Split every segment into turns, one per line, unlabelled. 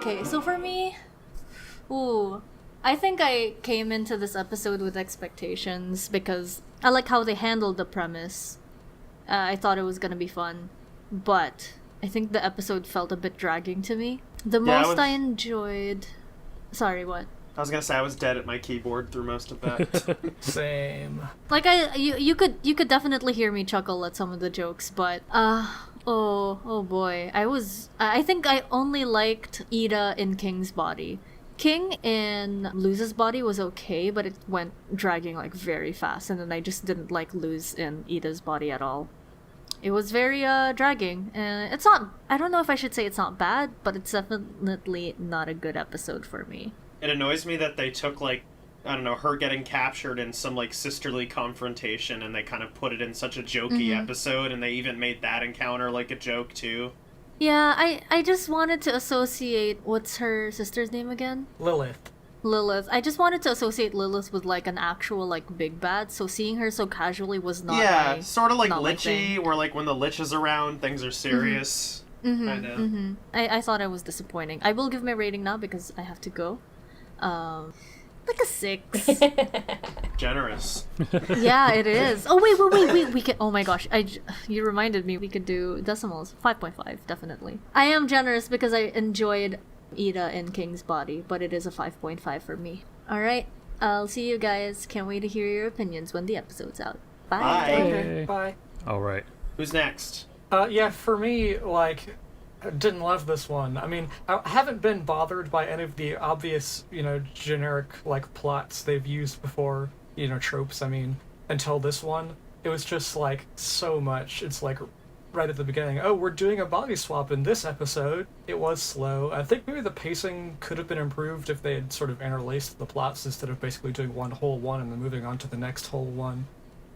Okay, so for me, I think I came into this episode with expectations because I like how they handled the premise. I thought it was gonna be fun, but I think the episode felt a bit dragging to me. The most I enjoyed. Sorry, what?
I was gonna say I was dead at my keyboard through most of that.
Same.
Like you could definitely hear me chuckle at some of the jokes, but oh boy, I think I only liked Ida in King's body. King in Luz's body was okay, but it went dragging like very fast, and then I just didn't like Luz in Ida's body at all. It was very dragging, and it's not. I don't know if I should say it's not bad, but it's definitely not a good episode for me.
It annoys me that they took, like, I don't know, her getting captured in some, like, sisterly confrontation, and they kind of put it in such a jokey episode, and they even made that encounter, like, a joke, too.
Yeah, I just wanted to associate... What's her sister's name again?
Lilith.
I just wanted to associate Lilith with, like, an actual, like, big bad, so seeing her so casually was not
Yeah, sort of like
Lichy,
where, like, when the Lich is around, things are serious. Kind of.
I thought it was disappointing. I will give my rating now because I have to go. Like a 6.
Generous.
Yeah, it is. Oh, wait. We can... Oh my gosh. You reminded me we could do decimals. 5.5, definitely. I am generous because I enjoyed Ida in King's body, but it is a 5.5 for me. Alright, I'll see you guys. Can't wait to hear your opinions when the episode's out. Bye.
Bye.
Okay, bye.
Alright.
Who's next?
Yeah, for me, like, I didn't love this one. I mean, I haven't been bothered by any of the obvious, generic, like, plots they've used before, tropes, I mean, until this one. It was just, like, so much. It's, like, right at the beginning, oh, we're doing a body swap in this episode. It was slow. I think maybe the pacing could have been improved if they had sort of interlaced the plots instead of basically doing one whole one and then moving on to the next whole one.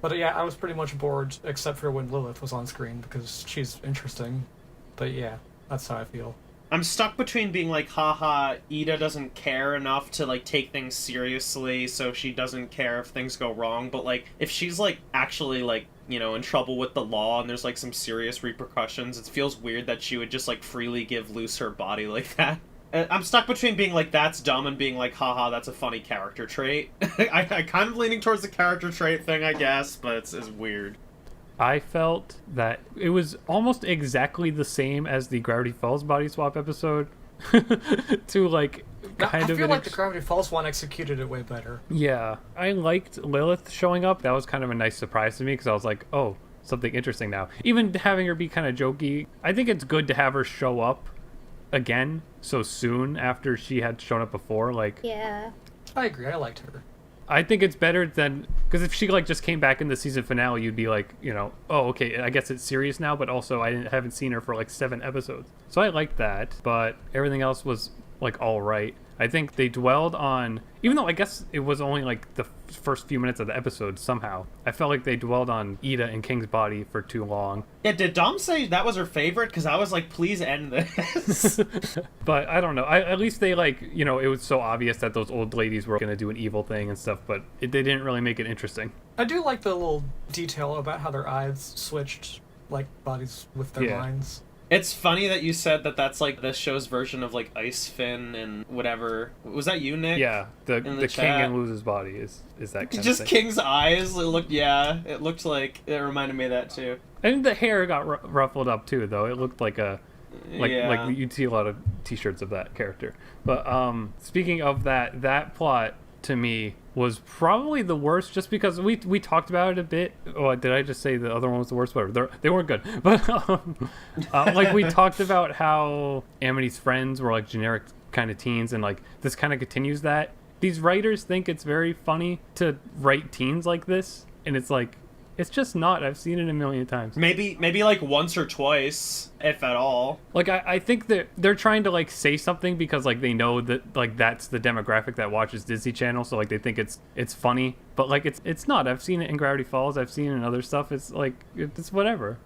But yeah, I was pretty much bored, except for when Lilith was on screen, because she's interesting. But yeah. That's how I feel.
I'm stuck between being like, haha, Ida doesn't care enough to, like, take things seriously, so she doesn't care if things go wrong, but, like, if she's, like, actually, like, in trouble with the law and there's, like, some serious repercussions, it feels weird that she would just, like, freely give loose her body like that. I'm stuck between being like, that's dumb, and being like, haha, that's a funny character trait. I kind of leaning towards the character trait thing, I guess, but it's weird.
I felt that it was almost exactly the same as the Gravity Falls body swap episode. To, like, kind of...
I feel like the Gravity Falls one executed it way better.
Yeah. I liked Lilith showing up. That was kind of a nice surprise to me, because I was like, oh, something interesting now. Even having her be kind of jokey. I think it's good to have her show up again so soon after she had shown up before. Like,
Yeah.
I agree, I liked her.
I think it's better than, because if she, like, just came back in the season finale, you'd be like, oh, okay, I guess it's serious now, but also I haven't seen her for like 7 episodes. So I liked that, but everything else was, like, all right. I think they dwelled on, even though I guess it was only like the first few minutes of the episode somehow, I felt like they dwelled on Ida and King's body for too long.
Yeah, did Dom say that was her favorite? Because I was like, please end this.
But I don't know. At least they, like, it was so obvious that those old ladies were going to do an evil thing and stuff, but they didn't really make it interesting.
I do like the little detail about how their eyes switched, like, bodies with their minds.
It's funny that you said that that's, like, this show's version of, like, Ice Finn and whatever. Was that you, Nick?
Yeah, the King and Luz's body is that kind
just
of thing.
King's eyes, it looked like, it reminded me of that, too.
And the hair got ruffled up, too, though. It looked like like you'd see a lot of t-shirts of that character. But speaking of that plot, to me, was probably the worst, just because we talked about it a bit. Oh, did I just say the other one was the worst? Whatever, they weren't good. But like, we talked about how Amity's friends were, like, generic kind of teens, and, like, this kind of continues that. These writers think it's very funny to write teens like this, and it's like, it's just not. I've seen it a million times.
Maybe like once or twice, if at all.
Like, I think that they're trying to, like, say something because, like, they know that, like, that's the demographic that watches Disney Channel, so, like, they think it's funny. But, like, it's not. I've seen it in Gravity Falls. I've seen it in other stuff. It's like, it's whatever.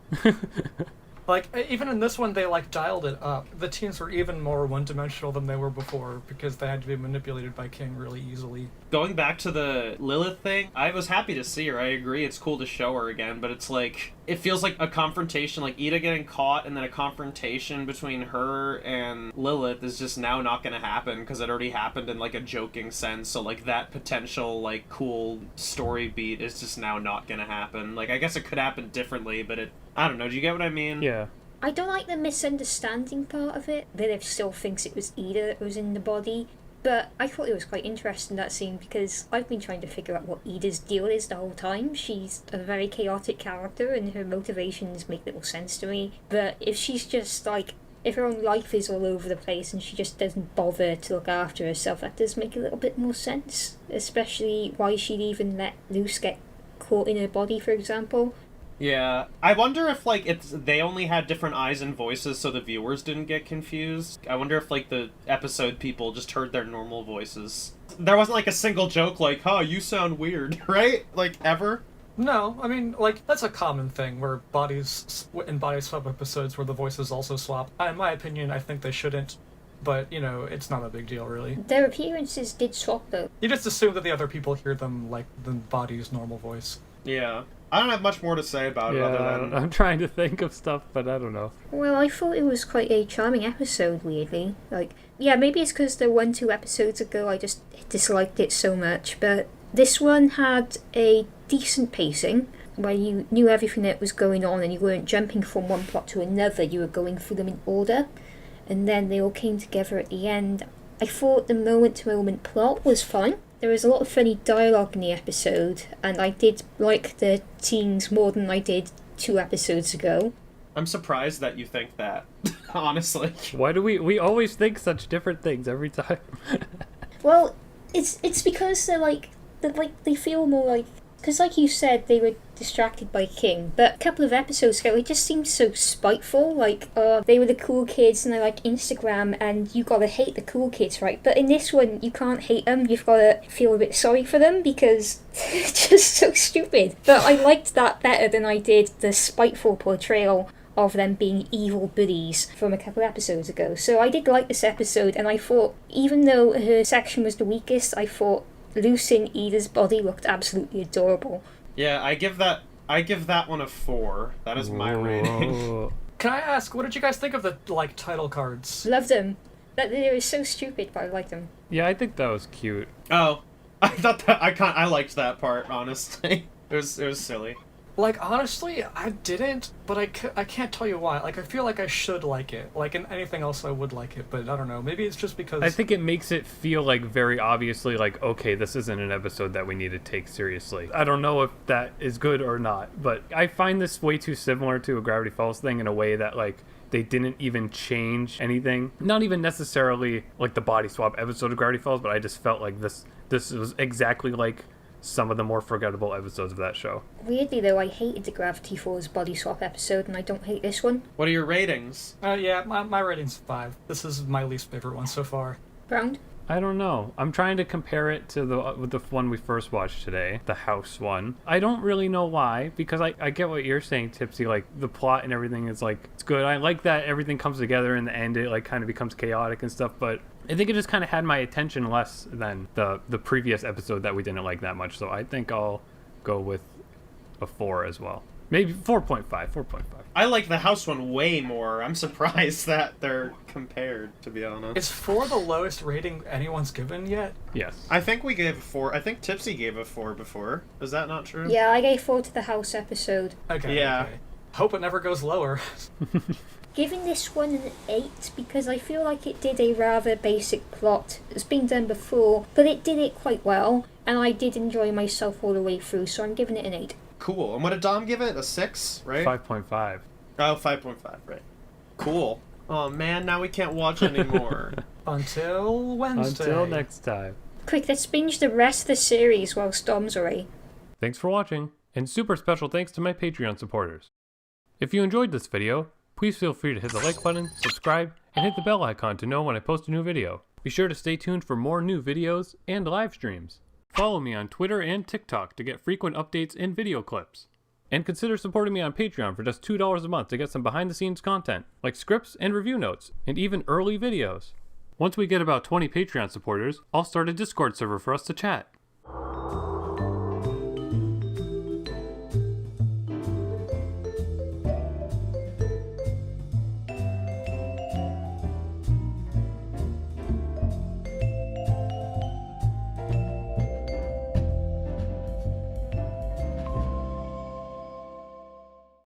Like, even in this one, they, like, dialed it up. The teens were even more one-dimensional than they were before because they had to be manipulated by King really easily.
Going back to the Lilith thing, I was happy to see her. I agree, it's cool to show her again, but it's like, it feels like a confrontation, like Ida getting caught, and then a confrontation between her and Lilith is just now not going to happen because it already happened in, like, a joking sense. So, like, that potential, like, cool story beat is just now not going to happen. Like, I guess it could happen differently, but I don't know. Do you get what I mean?
Yeah.
I don't like the misunderstanding part of it. Lilith still thinks it was Ida that was in the body. But I thought it was quite interesting, that scene, because I've been trying to figure out what Ida's deal is the whole time. She's a very chaotic character and her motivations make little sense to me. But if she's just like, if her own life is all over the place and she just doesn't bother to look after herself, that does make a little bit more sense. Especially why she'd even let Luce get caught in her body, for example.
Yeah, I wonder if, like, they only had different eyes and voices so the viewers didn't get confused. I wonder if, like, the episode people just heard their normal voices. There wasn't, like, a single joke like, huh, you sound weird, right? Like, ever?
No, I mean, like, that's a common thing where in body swap episodes where the voices also swap. In my opinion, I think they shouldn't, but, you know, it's not a big deal, really.
Their appearances did swap, though.
You just assume that the other people hear them like the body's normal voice.
Yeah. I don't have much more to say about it other than...
I'm trying to think of stuff, but I don't know.
Well, I thought it was quite a charming episode, weirdly. Like, yeah, maybe it's because the 1-2 episodes ago I just disliked it so much, but this one had a decent pacing, where you knew everything that was going on and you weren't jumping from one plot to another, you were going through them in order, and then they all came together at the end. I thought the moment-to-moment plot was fun. There was a lot of funny dialogue in the episode, and I did like the teens more than I did 2 episodes ago.
I'm surprised that you think that, honestly.
Why do we always think such different things every time?
Well, it's because they feel more like, because like you said, they were distracted by King, but a couple of episodes ago it just seemed so spiteful, like, they were the cool kids and they like Instagram and you gotta hate the cool kids, right? But in this one you can't hate them, you've gotta feel a bit sorry for them because they're just so stupid. But I liked that better than I did the spiteful portrayal of them being evil buddies from a couple episodes ago. So I did like this episode, and I thought, even though her section was the weakest, I thought Luce in Ida's body looked absolutely adorable.
Yeah, I give that one a 4. That is my rating.
Can I ask, what did you guys think of the, like, title cards?
Loved them. They were so stupid, but I liked them.
Yeah, I think that was cute.
Oh, I thought that I liked that part, honestly. It was silly.
Like, honestly, I didn't, but I can't tell you why. Like, I feel like I should like it. Like, in anything else, I would like it, but I don't know. Maybe it's just because...
I think it makes it feel, like, very obviously, like, okay, this isn't an episode that we need to take seriously. I don't know if that is good or not, but I find this way too similar to a Gravity Falls thing in a way that, like, they didn't even change anything. Not even necessarily, like, the body swap episode of Gravity Falls, but I just felt like this was exactly like some of the more forgettable episodes of that show.
Weirdly though, I hated the Gravity Falls body swap episode, and I don't hate this one.
What are your ratings?
Yeah, my rating's 5. This is my least favorite one so far.
Round?
I don't know. I'm trying to compare it to the one we first watched today, the house one. I don't really know why, because I get what you're saying, Tipsy. Like, the plot and everything is, like, it's good. I like that everything comes together in the end. It, like, kind of becomes chaotic and stuff, but I think it just kind of had my attention less than the previous episode that we didn't like that much. So I think I'll go with a 4 as well. Maybe 4.5.
I like the house one way more. I'm surprised that they're compared, to be honest.
Is 4 the lowest rating anyone's given yet?
Yes.
I think we gave a 4. I think Tipsy gave a 4 before. Is that not true?
Yeah, I gave 4 to the house episode.
Okay.
Yeah.
Okay. Hope it never goes lower.
Giving this one an 8 because I feel like it did a rather basic plot. It's been done before, but it did it quite well, and I did enjoy myself all the way through, so I'm giving it an 8.
Cool. And what did Dom give it? A 6, right?
5.5.
Oh, 5.5, right. Cool. Oh man, now we can't watch anymore.
Until Wednesday.
Until next time.
Quick, let's binge the rest of the series while Dom's away.
Thanks for watching, and super special thanks to my Patreon supporters. If you enjoyed this video, please feel free to hit the like button, subscribe, and hit the bell icon to know when I post a new video. Be sure to stay tuned for more new videos and live streams. Follow me on Twitter and TikTok to get frequent updates and video clips. And consider supporting me on Patreon for just $2 a month to get some behind-the-scenes content, like scripts and review notes, and even early videos. Once we get about 20 Patreon supporters, I'll start a Discord server for us to chat.